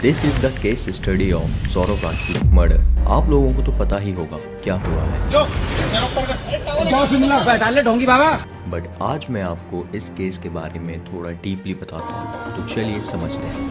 This is the case study of Saurav Rajput murder. आप लोगों को तो पता ही होगा क्या हुआ है, ढोंगी बाबा। बट आज मैं आपको इस केस के बारे में थोड़ा डीपली बताता हूँ। तो चलिए समझते हैं।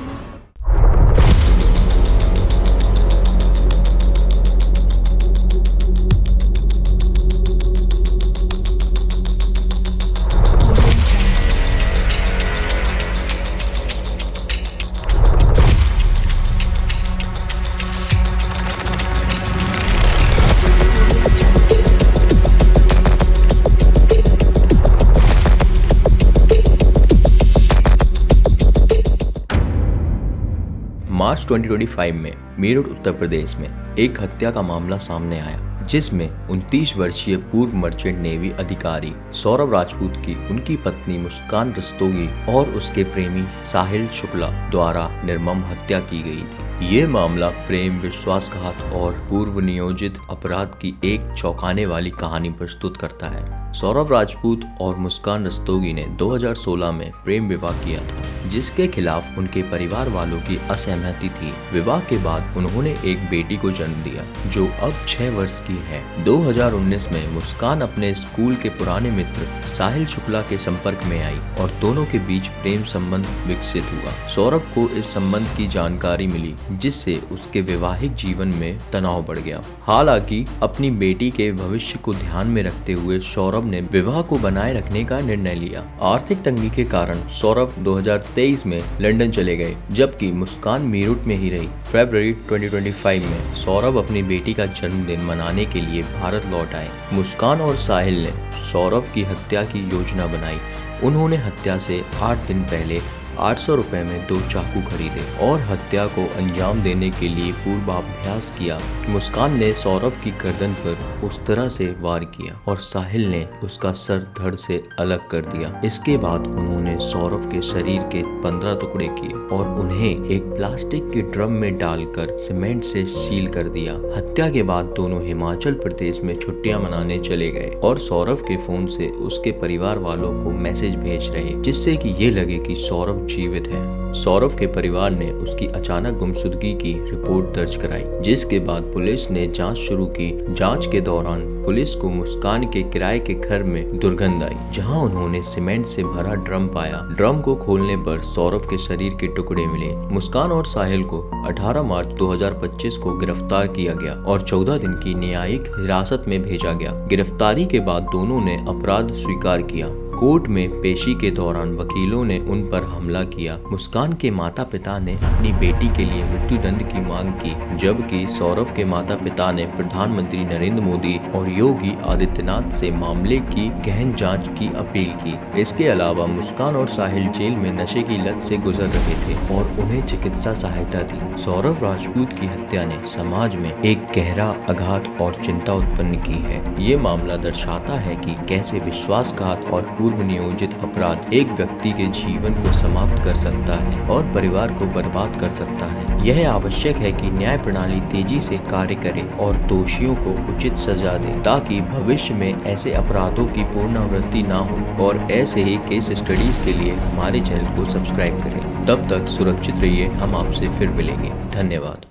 मार्च 2025 में मेरठ उत्तर प्रदेश में एक हत्या का मामला सामने आया, जिसमें 29 वर्षीय पूर्व मर्चेंट नेवी अधिकारी सौरव राजपूत की उनकी पत्नी मुस्कान रस्तोगी और उसके प्रेमी साहिल शुक्ला द्वारा निर्मम हत्या की गई थी। ये मामला प्रेम, विश्वासघात और पूर्व नियोजित अपराध की एक चौंकाने वाली कहानी प्रस्तुत करता है। सौरव राजपूत और मुस्कान रस्तोगी ने 2016 में प्रेम विवाह किया था, जिसके खिलाफ उनके परिवार वालों की असहमति थी। विवाह के बाद उन्होंने एक बेटी को जन्म दिया, जो अब 6 वर्ष की है। 2019 में मुस्कान अपने स्कूल के पुराने मित्र साहिल शुक्ला के संपर्क में आई और दोनों के बीच प्रेम संबंध विकसित हुआ। सौरभ को इस संबंध की जानकारी मिली, जिससे उसके वैवाहिक जीवन में तनाव बढ़ गया। हालांकि अपनी बेटी के भविष्य को ध्यान में रखते हुए सौरभ ने विवाह को बनाए रखने का निर्णय लिया। आर्थिक तंगी के कारण सौरभ 2023 में लंदन चले गए, जबकि मुस्कान मेरठ में ही रही। फरवरी 2025 में सौरभ अपनी बेटी का जन्मदिन मनाने के लिए भारत लौट आए। मुस्कान और साहिल ने सौरभ की हत्या की योजना बनाई। उन्होंने हत्या से 8 दिन पहले 800 रुपए में 2 चाकू खरीदे और हत्या को अंजाम देने के लिए पूर्वाभ्यास किया। मुस्कान ने सौरभ की गर्दन पर उस तरह से वार किया और साहिल ने उसका सर धड़ से अलग कर दिया। इसके बाद उन्होंने सौरभ के शरीर के 15 टुकड़े किए और उन्हें एक प्लास्टिक के ड्रम में डालकर सीमेंट से सील कर दिया। हत्या के बाद दोनों हिमाचल प्रदेश में छुट्टियां मनाने चले गए और सौरभ के फोन से उसके परिवार वालों को मैसेज भेज रहे, जिससे कि ये लगे कि सौरभ जीवित है। सौरभ के परिवार ने उसकी अचानक गुमशुदगी की रिपोर्ट दर्ज कराई, जिसके बाद पुलिस ने जांच शुरू की। जांच के दौरान पुलिस को मुस्कान के किराए के घर में दुर्गंध आई, जहां उन्होंने सीमेंट से भरा ड्रम पाया। ड्रम को खोलने पर सौरभ के शरीर के टुकड़े मिले। मुस्कान और साहिल को 18 मार्च 2025 को गिरफ्तार किया गया और 14 दिन की न्यायिक हिरासत में भेजा गया। गिरफ्तारी के बाद दोनों ने अपराध स्वीकार किया। कोर्ट में पेशी के दौरान वकीलों ने उन पर हमला किया। मुस्कान के माता पिता ने अपनी बेटी के लिए मृत्युदंड की मांग की, जबकि सौरभ के माता पिता ने प्रधानमंत्री नरेंद्र मोदी और योगी आदित्यनाथ से मामले की गहन जांच की अपील की। इसके अलावा मुस्कान और साहिल जेल में नशे की लत से गुजर रहे थे और उन्हें चिकित्सा सहायता थी। सौरभ राजपूत की हत्या ने समाज में एक गहरा आघात और चिंता उत्पन्न की है। ये मामला दर्शाता है कि कैसे विश्वासघात और पूर्व नियोजित अपराध एक व्यक्ति के जीवन को समाप्त कर सकता है और परिवार को बर्बाद कर सकता है। यह आवश्यक है कि न्याय प्रणाली तेजी से कार्य करे और दोषियों को उचित सजा दे, ताकि भविष्य में ऐसे अपराधों की पुनरावृत्ति ना हो। और ऐसे ही केस स्टडीज के लिए हमारे चैनल को सब्सक्राइब करें। तब तक सुरक्षित रहिए। हम आपसे फिर मिलेंगे। धन्यवाद।